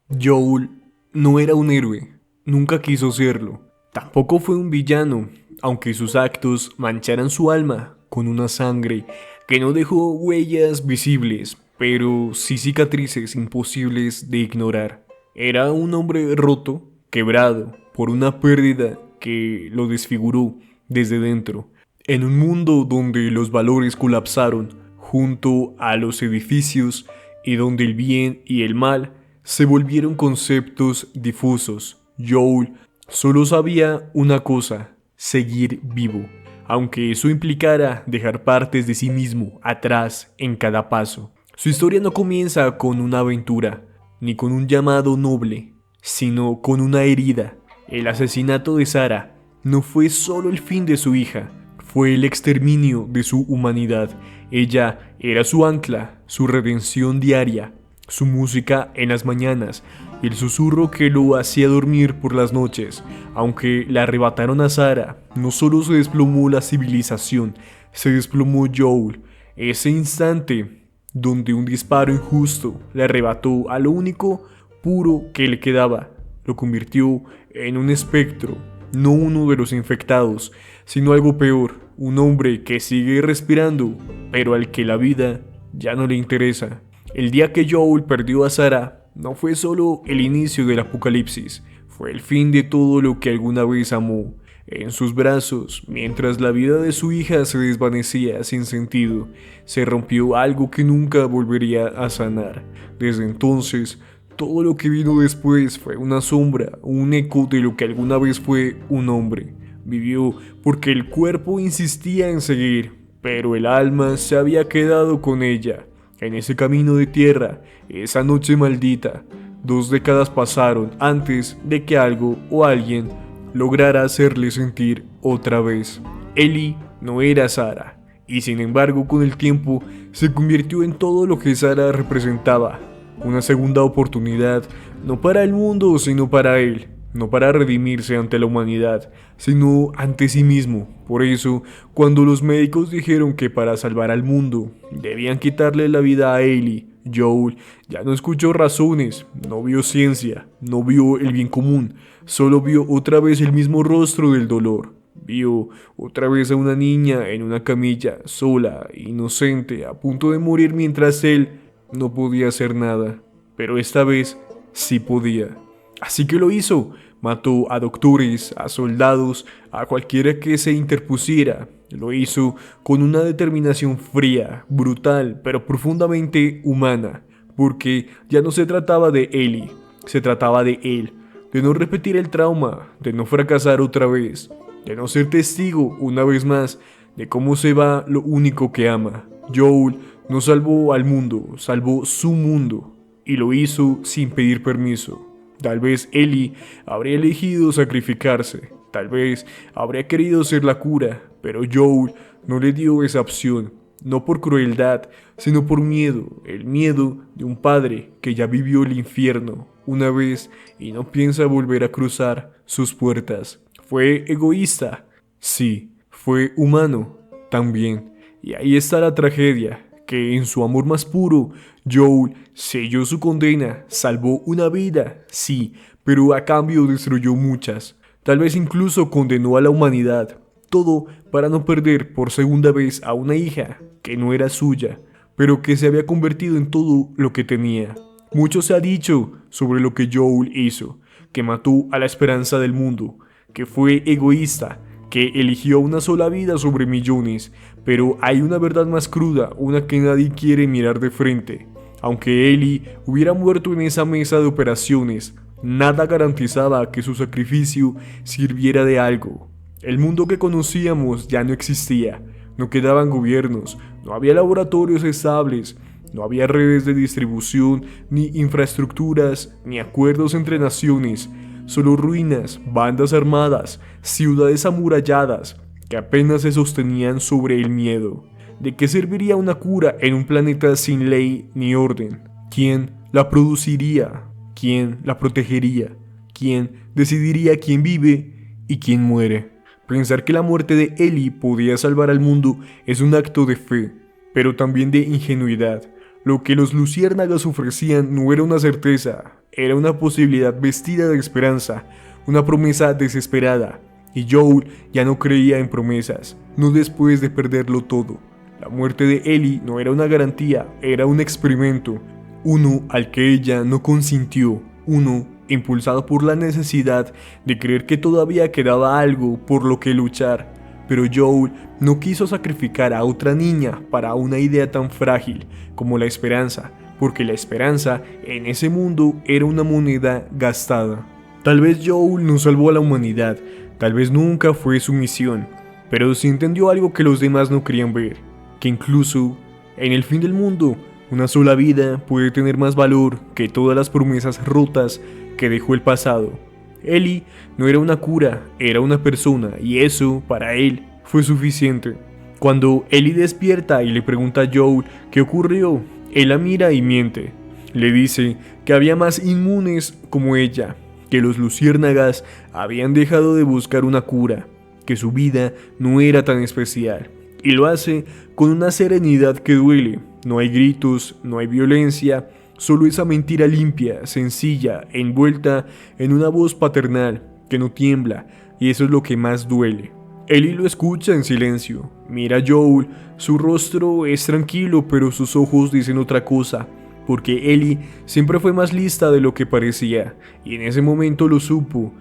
Joel no era un héroe, nunca quiso serlo. Tampoco fue un villano, aunque sus actos mancharan su alma con una sangre que no dejó huellas visibles, pero sí cicatrices imposibles de ignorar. Era un hombre roto, quebrado, por una pérdida que lo desfiguró desde dentro. En un mundo donde los valores colapsaron junto a los edificios y donde el bien y el mal se volvieron conceptos difusos, Joel solo sabía una cosa: seguir vivo, aunque eso implicara dejar partes de sí mismo atrás en cada paso. Su historia no comienza con una aventura, ni con un llamado noble, sino con una herida. El asesinato de Sarah no fue solo el fin de su hija, fue el exterminio de su humanidad. Ella era su ancla, su redención diaria, su música en las mañanas y el susurro que lo hacía dormir por las noches. Aunque le arrebataron a Sarah, no solo se desplomó la civilización, se desplomó Joel. Ese instante donde un disparo injusto le arrebató a lo único puro que le quedaba, lo convirtió en un espectro, no uno de los infectados, sino algo peor, un hombre que sigue respirando, pero al que la vida ya no le interesa. El día que Joel perdió a Sarah no fue solo el inicio del apocalipsis, fue el fin de todo lo que alguna vez amó. En sus brazos, mientras la vida de su hija se desvanecía sin sentido, se rompió algo que nunca volvería a sanar. Desde entonces, todo lo que vino después fue una sombra, un eco de lo que alguna vez fue un hombre. Vivió porque el cuerpo insistía en seguir, pero el alma se había quedado con ella. En ese camino de tierra, esa noche maldita, 2 décadas pasaron antes de que algo o alguien lograra hacerle sentir otra vez. Ellie no era Sarah, y sin embargo con el tiempo se convirtió en todo lo que Sarah representaba. Una segunda oportunidad, no para el mundo, sino para él. No para redimirse ante la humanidad, sino ante sí mismo. Por eso, cuando los médicos dijeron que para salvar al mundo debían quitarle la vida a Ellie, Joel ya no escuchó razones, no vio ciencia, no vio el bien común, solo vio otra vez el mismo rostro del dolor. Vio otra vez a una niña en una camilla, sola, inocente, a punto de morir mientras él no podía hacer nada. Pero esta vez sí podía. Así que lo hizo. Mató a doctores, a soldados, a cualquiera que se interpusiera. Lo hizo con una determinación fría, brutal, pero profundamente humana. Porque ya no se trataba de Ellie, se trataba de él. De no repetir el trauma, de no fracasar otra vez, de no ser testigo una vez más de cómo se va lo único que ama. Joel no salvó al mundo, salvó su mundo. Y lo hizo sin pedir permiso. Tal vez Ellie habría elegido sacrificarse, tal vez habría querido ser la cura, pero Joel no le dio esa opción, no por crueldad, sino por miedo, el miedo de un padre que ya vivió el infierno una vez y no piensa volver a cruzar sus puertas. Fue egoísta, sí, fue humano también, y ahí está la tragedia. Que en su amor más puro, Joel selló su condena, salvó una vida, sí, pero a cambio destruyó muchas. Tal vez incluso condenó a la humanidad. Todo para no perder por segunda vez a una hija que no era suya, pero que se había convertido en todo lo que tenía. Mucho se ha dicho sobre lo que Joel hizo, que mató a la esperanza del mundo, que fue egoísta, que eligió una sola vida sobre millones, pero hay una verdad más cruda, una que nadie quiere mirar de frente. Aunque Ellie hubiera muerto en esa mesa de operaciones, nada garantizaba que su sacrificio sirviera de algo. El mundo que conocíamos ya no existía, no quedaban gobiernos, no había laboratorios estables, no había redes de distribución, ni infraestructuras, ni acuerdos entre naciones. Solo ruinas, bandas armadas, ciudades amuralladas que apenas se sostenían sobre el miedo. ¿De qué serviría una cura en un planeta sin ley ni orden? ¿Quién la produciría? ¿Quién la protegería? ¿Quién decidiría quién vive y quién muere? Pensar que la muerte de Ellie podía salvar al mundo es un acto de fe, pero también de ingenuidad. Lo que los luciérnagas ofrecían no era una certeza, era una posibilidad vestida de esperanza, una promesa desesperada. Y Joel ya no creía en promesas, no después de perderlo todo. La muerte de Ellie no era una garantía, era un experimento, uno al que ella no consintió, uno impulsado por la necesidad de creer que todavía quedaba algo por lo que luchar. Pero Joel no quiso sacrificar a otra niña para una idea tan frágil como la esperanza, porque la esperanza en ese mundo era una moneda gastada. Tal vez Joel no salvó a la humanidad, tal vez nunca fue su misión, pero sí entendió algo que los demás no querían ver, que incluso en el fin del mundo, una sola vida puede tener más valor que todas las promesas rotas que dejó el pasado. Ellie no era una cura, era una persona, y eso, para él, fue suficiente. Cuando Ellie despierta y le pregunta a Joel qué ocurrió, él la mira y miente. Le dice que había más inmunes como ella, que los luciérnagas habían dejado de buscar una cura, que su vida no era tan especial. Y lo hace con una serenidad que duele. No hay gritos, no hay violencia, solo esa mentira limpia, sencilla, envuelta en una voz paternal que no tiembla, y eso es lo que más duele. Ellie lo escucha en silencio, mira a Joel, su rostro es tranquilo pero sus ojos dicen otra cosa, porque Ellie siempre fue más lista de lo que parecía, y en ese momento lo supo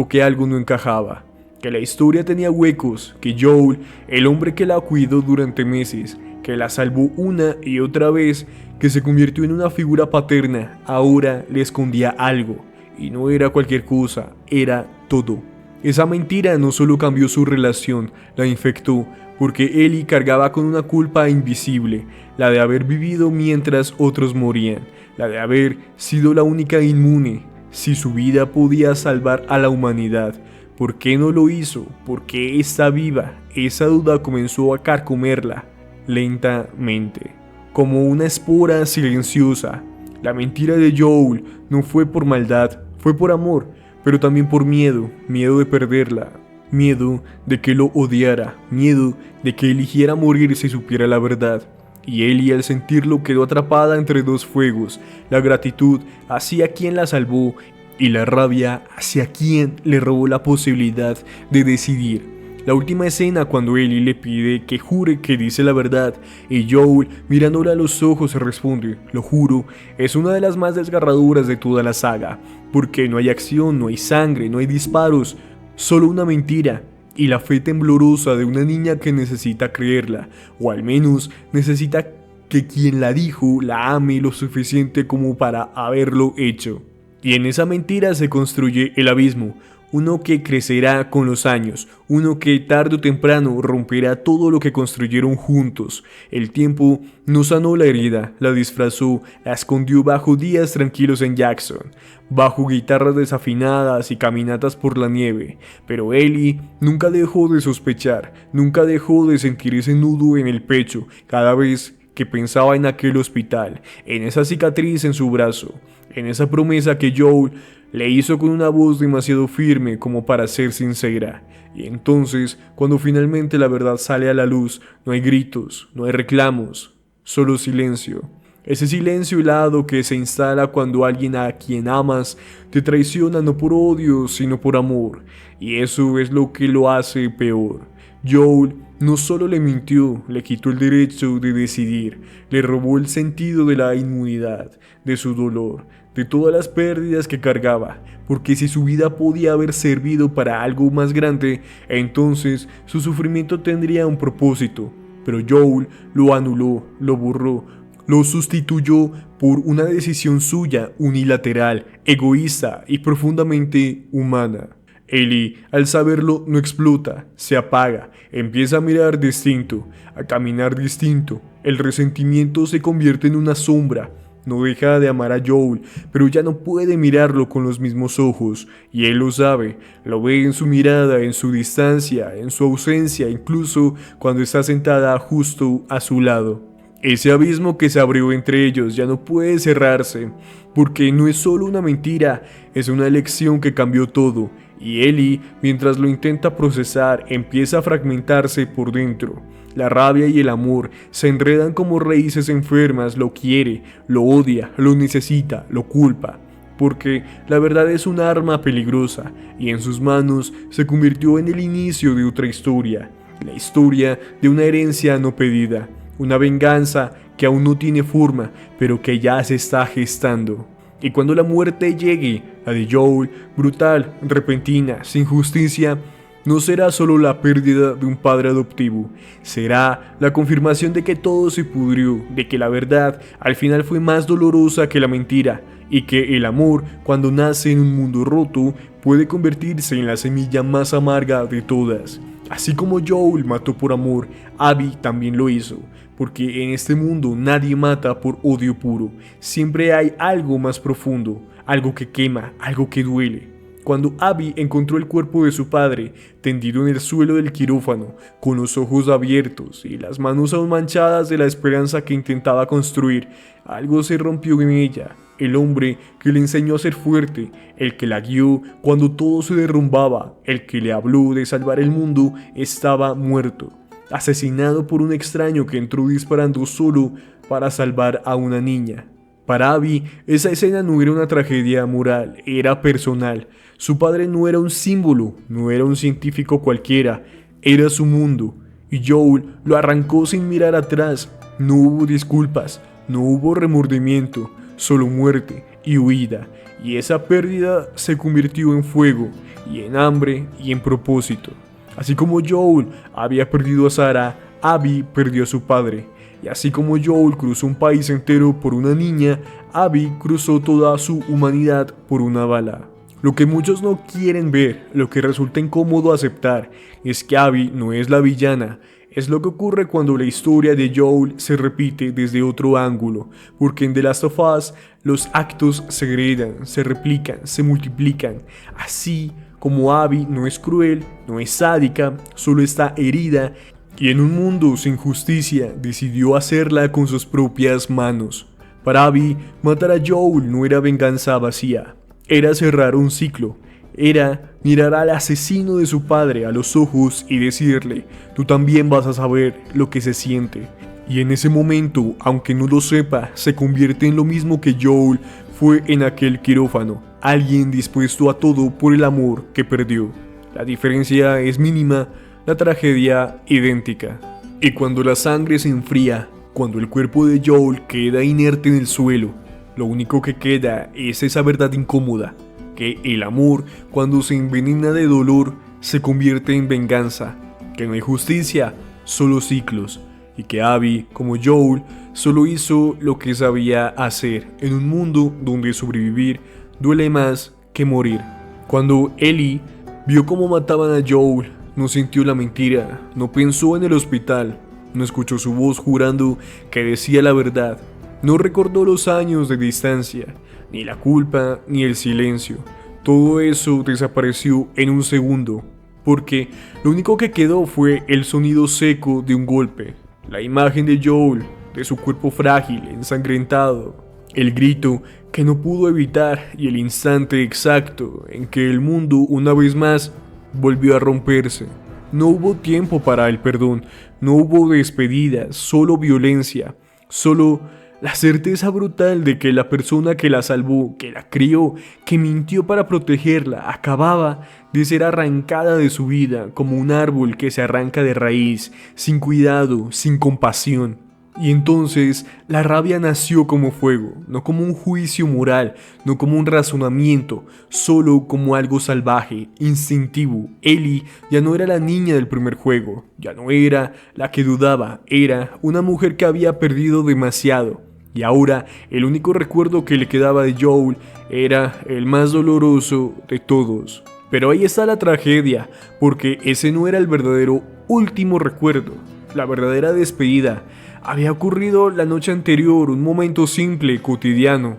que algo no encajaba, que la historia tenía huecos, que Joel, el hombre que la cuidó durante meses, que la salvó una y otra vez, que se convirtió en una figura paterna, ahora le escondía algo, y no era cualquier cosa, era todo. Esa mentira no solo cambió su relación, la infectó, porque Ellie cargaba con una culpa invisible, la de haber vivido mientras otros morían, la de haber sido la única inmune. Si su vida podía salvar a la humanidad, ¿por qué no lo hizo? ¿Por qué está viva? Esa duda comenzó a carcomerla, lentamente, como una espora silenciosa. La mentira de Joel no fue por maldad, fue por amor, pero también por miedo, miedo de perderla, miedo de que lo odiara, miedo de que eligiera morir si supiera la verdad. Y Ellie al sentirlo quedó atrapada entre dos fuegos, la gratitud hacia quien la salvó y la rabia hacia quien le robó la posibilidad de decidir. La última escena cuando Ellie le pide que jure que dice la verdad y Joel mirándola a los ojos responde, lo juro, es una de las más desgarradoras de toda la saga, porque no hay acción, no hay sangre, no hay disparos, solo una mentira y la fe temblorosa de una niña que necesita creerla, o al menos necesita que quien la dijo la ame lo suficiente como para haberlo hecho. Y en esa mentira se construye el abismo, uno que crecerá con los años, uno que tarde o temprano romperá todo lo que construyeron juntos. El tiempo no sanó la herida, la disfrazó, la escondió bajo días tranquilos en Jackson, bajo guitarras desafinadas y caminatas por la nieve. Pero Ellie nunca dejó de sospechar, nunca dejó de sentir ese nudo en el pecho cada vez que pensaba en aquel hospital, en esa cicatriz en su brazo, en esa promesa que Joel le hizo con una voz demasiado firme como para ser sincera. Y entonces, cuando finalmente la verdad sale a la luz, no hay gritos, no hay reclamos, solo silencio. Ese silencio helado que se instala cuando alguien a quien amas te traiciona no por odio, sino por amor. Y eso es lo que lo hace peor. Joel no solo le mintió, le quitó el derecho de decidir, le robó el sentido de la inmunidad, de su dolor, de todas las pérdidas que cargaba, porque si su vida podía haber servido para algo más grande, entonces su sufrimiento tendría un propósito. Pero Joel lo anuló, lo borró, lo sustituyó por una decisión suya, unilateral, egoísta y profundamente humana. Ellie, al saberlo, no explota, se apaga, empieza a mirar distinto, a caminar distinto. El resentimiento se convierte en una sombra. No deja de amar a Joel, pero ya no puede mirarlo con los mismos ojos, y él lo sabe, lo ve en su mirada, en su distancia, en su ausencia, incluso cuando está sentada justo a su lado. Ese abismo que se abrió entre ellos ya no puede cerrarse, porque no es solo una mentira, es una elección que cambió todo. y Ellie, mientras lo intenta procesar, empieza a fragmentarse por dentro. La rabia y el amor se enredan como raíces enfermas, lo quiere, lo odia, lo necesita, lo culpa. Porque la verdad es un arma peligrosa y en sus manos se convirtió en el inicio de otra historia. La historia de una herencia no pedida, una venganza que aún no tiene forma, pero que ya se está gestando. Y cuando la muerte llegue, la de Joel, brutal, repentina, sin justicia, no será solo la pérdida de un padre adoptivo, será la confirmación de que todo se pudrió, de que la verdad al final fue más dolorosa que la mentira, y que el amor, cuando nace en un mundo roto, puede convertirse en la semilla más amarga de todas. Así como Joel mató por amor, Abby también lo hizo, porque en este mundo nadie mata por odio puro, siempre hay algo más profundo, algo que quema, algo que duele. Cuando Abby encontró el cuerpo de su padre, tendido en el suelo del quirófano, con los ojos abiertos y las manos aún manchadas de la esperanza que intentaba construir, algo se rompió en ella. El hombre que le enseñó a ser fuerte, el que la guió cuando todo se derrumbaba, el que le habló de salvar el mundo, estaba muerto, asesinado por un extraño que entró disparando solo para salvar a una niña. Para Abby, esa escena no era una tragedia moral, era personal. Su padre no era un símbolo, no era un científico cualquiera, era su mundo. Y Joel lo arrancó sin mirar atrás. No hubo disculpas, no hubo remordimiento, solo muerte y huida. Y esa pérdida se convirtió en fuego, y en hambre y en propósito. Así como Joel había perdido a Sarah, Abby perdió a su padre. Y así como Joel cruzó un país entero por una niña, Abby cruzó toda su humanidad por una bala. Lo que muchos no quieren ver, lo que resulta incómodo aceptar, es que Abby no es la villana. Es lo que ocurre cuando la historia de Joel se repite desde otro ángulo, porque en The Last of Us los actos se heredan, se replican, se multiplican. Así como Abby no es cruel, no es sádica, solo está herida, y en un mundo sin justicia decidió hacerla con sus propias manos. Para Abby, matar a Joel no era venganza vacía, era cerrar un ciclo, era mirar al asesino de su padre a los ojos y decirle: tú también vas a saber lo que se siente. Y en ese momento, aunque no lo sepa, se convierte en lo mismo que Joel fue en aquel quirófano, alguien dispuesto a todo por el amor que perdió. La diferencia es mínima, la tragedia idéntica. Y cuando la sangre se enfría, cuando el cuerpo de Joel queda inerte en el suelo, lo único que queda es esa verdad incómoda, que el amor, cuando se envenena de dolor, se convierte en venganza, que no hay justicia, solo ciclos, y que Abby, como Joel, solo hizo lo que sabía hacer en un mundo donde sobrevivir duele más que morir. Cuando Ellie vio cómo mataban a Joel, no sintió la mentira, no pensó en el hospital, no escuchó su voz jurando que decía la verdad, no recordó los años de distancia, ni la culpa, ni el silencio. Todo eso desapareció en un segundo, porque lo único que quedó fue el sonido seco de un golpe, la imagen de Joel, de su cuerpo frágil, ensangrentado, el grito que no pudo evitar y el instante exacto en que el mundo una vez más volvió a romperse. No hubo tiempo para el perdón, no hubo despedidas, solo violencia, solo la certeza brutal de que la persona que la salvó, que la crió, que mintió para protegerla, acababa de ser arrancada de su vida como un árbol que se arranca de raíz, sin cuidado, sin compasión. Y entonces la rabia nació como fuego, no como un juicio moral, no como un razonamiento, solo como algo salvaje, instintivo. Ellie ya no era la niña del primer juego, ya no era la que dudaba, era una mujer que había perdido demasiado. Y ahora el único recuerdo que le quedaba de Joel era el más doloroso de todos. Pero ahí está la tragedia, porque ese no era el verdadero último recuerdo, la verdadera despedida. Había ocurrido la noche anterior, un momento simple, cotidiano.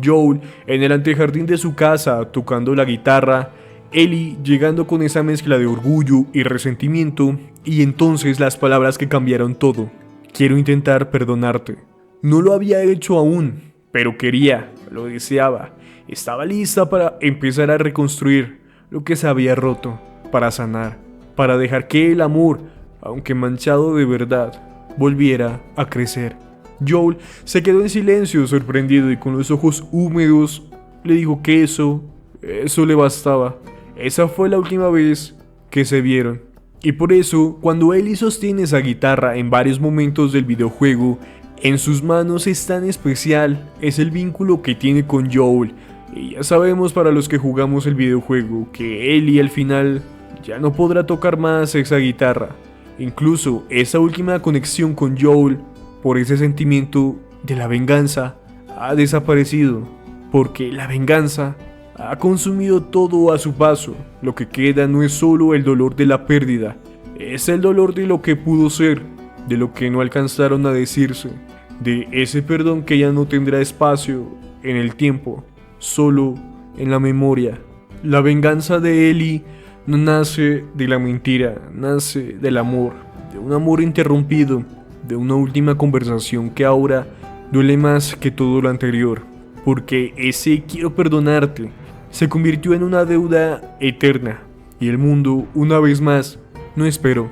Joel en el antejardín de su casa tocando la guitarra, Ellie llegando con esa mezcla de orgullo y resentimiento, y entonces las palabras que cambiaron todo. Quiero intentar perdonarte. No lo había hecho aún, pero quería, lo deseaba. Estaba lista para empezar a reconstruir. lo que se había roto, para sanar, para dejar que el amor, aunque manchado de verdad, volviera a crecer. Joel se quedó en silencio, sorprendido, y con los ojos húmedos le dijo que eso le bastaba. Esa fue la última vez que se vieron. Y por eso, cuando Ellie sostiene esa guitarra en varios momentos del videojuego, en sus manos es tan especial, es el vínculo que tiene con Joel. Y ya sabemos, para los que jugamos el videojuego, que Ellie al final ya no podrá tocar más esa guitarra. Incluso esa última conexión con Joel, por ese sentimiento de la venganza, ha desaparecido. Porque la venganza ha consumido todo a su paso. Lo que queda no es solo el dolor de la pérdida, es el dolor de lo que pudo ser, de lo que no alcanzaron a decirse, de ese perdón que ya no tendrá espacio en el tiempo, solo en la memoria. La venganza de Ellie no nace de la mentira, nace del amor, de un amor interrumpido, de una última conversación que ahora duele más que todo lo anterior, porque ese quiero perdonarte se convirtió en una deuda eterna, y el mundo, una vez más, no esperó.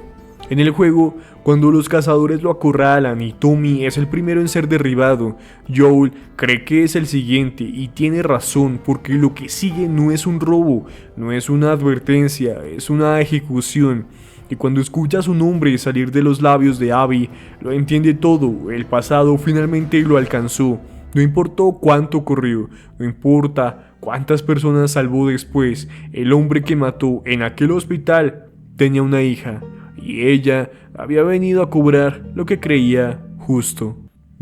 En el juego, cuando los cazadores lo acorralan y Tommy es el primero en ser derribado, Joel cree que es el siguiente, y tiene razón, porque lo que sigue no es un robo, no es una advertencia, es una ejecución. Y cuando escucha su nombre salir de los labios de Abby, lo entiende todo. El pasado finalmente lo alcanzó. No importó cuánto corrió, no importa cuántas personas salvó después, el hombre que mató en aquel hospital tenía una hija, y ella había venido a cobrar lo que creía justo.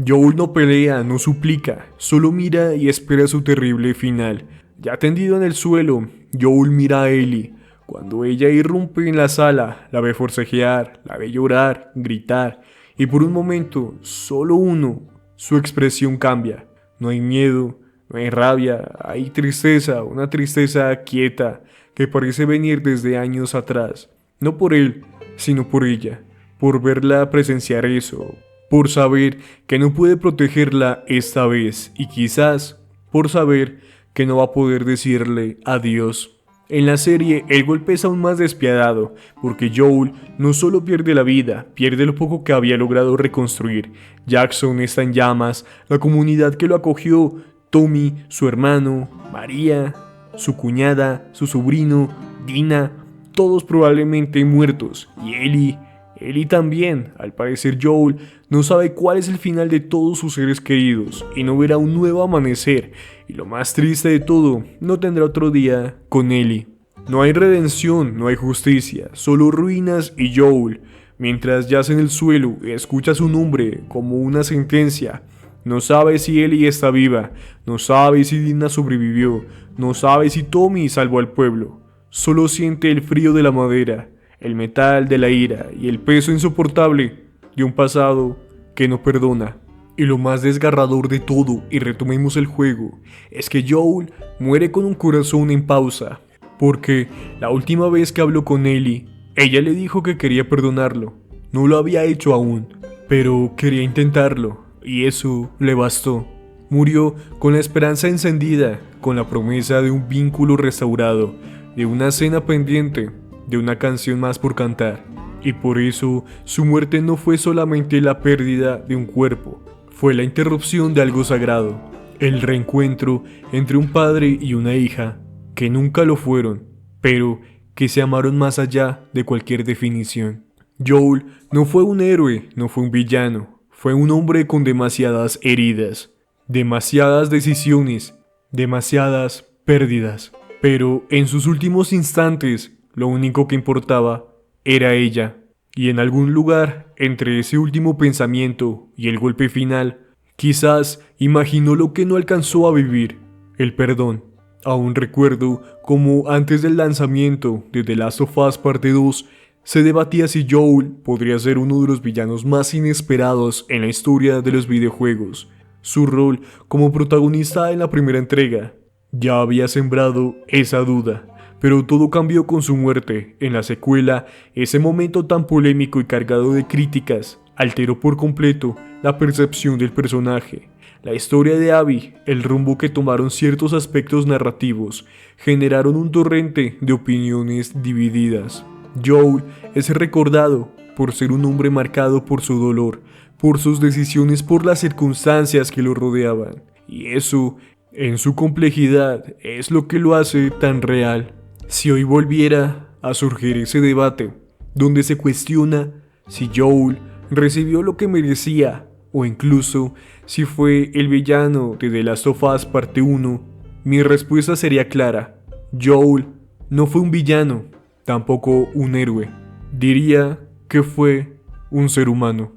Joel no pelea, no suplica, solo mira y espera su terrible final. Ya tendido en el suelo, Joel mira a Ellie. Cuando ella irrumpe en la sala, la ve forcejear, la ve llorar, gritar, y por un momento, solo uno, su expresión cambia. No hay miedo, no hay rabia, hay tristeza, una tristeza quieta que parece venir desde años atrás. No por él, sino por ella, por verla presenciar eso, por saber que no puede protegerla esta vez y quizás por saber que no va a poder decirle adiós. En la serie, el golpe es aún más despiadado, porque Joel no solo pierde la vida, pierde lo poco que había logrado reconstruir. Jackson está en llamas, la comunidad que lo acogió, Tommy, su hermano, María, su cuñada, su sobrino, Dina, todos probablemente muertos, y Ellie también. Al parecer Joel no sabe cuál es el final de todos sus seres queridos y no verá un nuevo amanecer, y lo más triste de todo, no tendrá otro día con Ellie. No hay redención, no hay justicia, solo ruinas y Joel, mientras yace en el suelo, escucha su nombre como una sentencia. No sabe si Ellie está viva, no sabe si Dina sobrevivió, no sabe si Tommy salvó al pueblo. Solo siente el frío de la madera, el metal de la ira y el peso insoportable de un pasado que no perdona. Y lo más desgarrador de todo, y retomemos el juego, es que Joel muere con un corazón en pausa, porque la última vez que habló con Ellie, ella le dijo que quería perdonarlo. No lo había hecho aún, pero quería intentarlo, y eso le bastó. Murió con la esperanza encendida, con la promesa de un vínculo restaurado, de una cena pendiente, de una canción más por cantar. Y por eso su muerte no fue solamente la pérdida de un cuerpo, fue la interrupción de algo sagrado, el reencuentro entre un padre y una hija, que nunca lo fueron, pero que se amaron más allá de cualquier definición. Joel no fue un héroe, no fue un villano, fue un hombre con demasiadas heridas, demasiadas decisiones, demasiadas pérdidas. Pero en sus últimos instantes, lo único que importaba era ella. Y en algún lugar, entre ese último pensamiento y el golpe final, quizás imaginó lo que no alcanzó a vivir, el perdón. Aún recuerdo cómo antes del lanzamiento de The Last of Us Parte 2, se debatía si Joel podría ser uno de los villanos más inesperados en la historia de los videojuegos. Su rol como protagonista en la primera entrega ya había sembrado esa duda. Pero todo cambió con su muerte. En la secuela, ese momento tan polémico y cargado de críticas alteró por completo la percepción del personaje. La historia de Abby, el rumbo que tomaron ciertos aspectos narrativos, generaron un torrente de opiniones divididas. Joel es recordado por ser un hombre marcado por su dolor, por sus decisiones, por las circunstancias que lo rodeaban. Y eso, en su complejidad, es lo que lo hace tan real. Si hoy volviera a surgir ese debate, donde se cuestiona si Joel recibió lo que merecía, o incluso si fue el villano de The Last of Us Parte 1, mi respuesta sería clara. Joel no fue un villano, tampoco un héroe. Diría que fue un ser humano.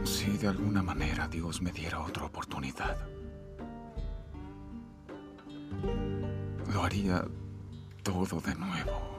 Si de alguna manera Dios me diera otra oportunidad, lo haría todo de nuevo.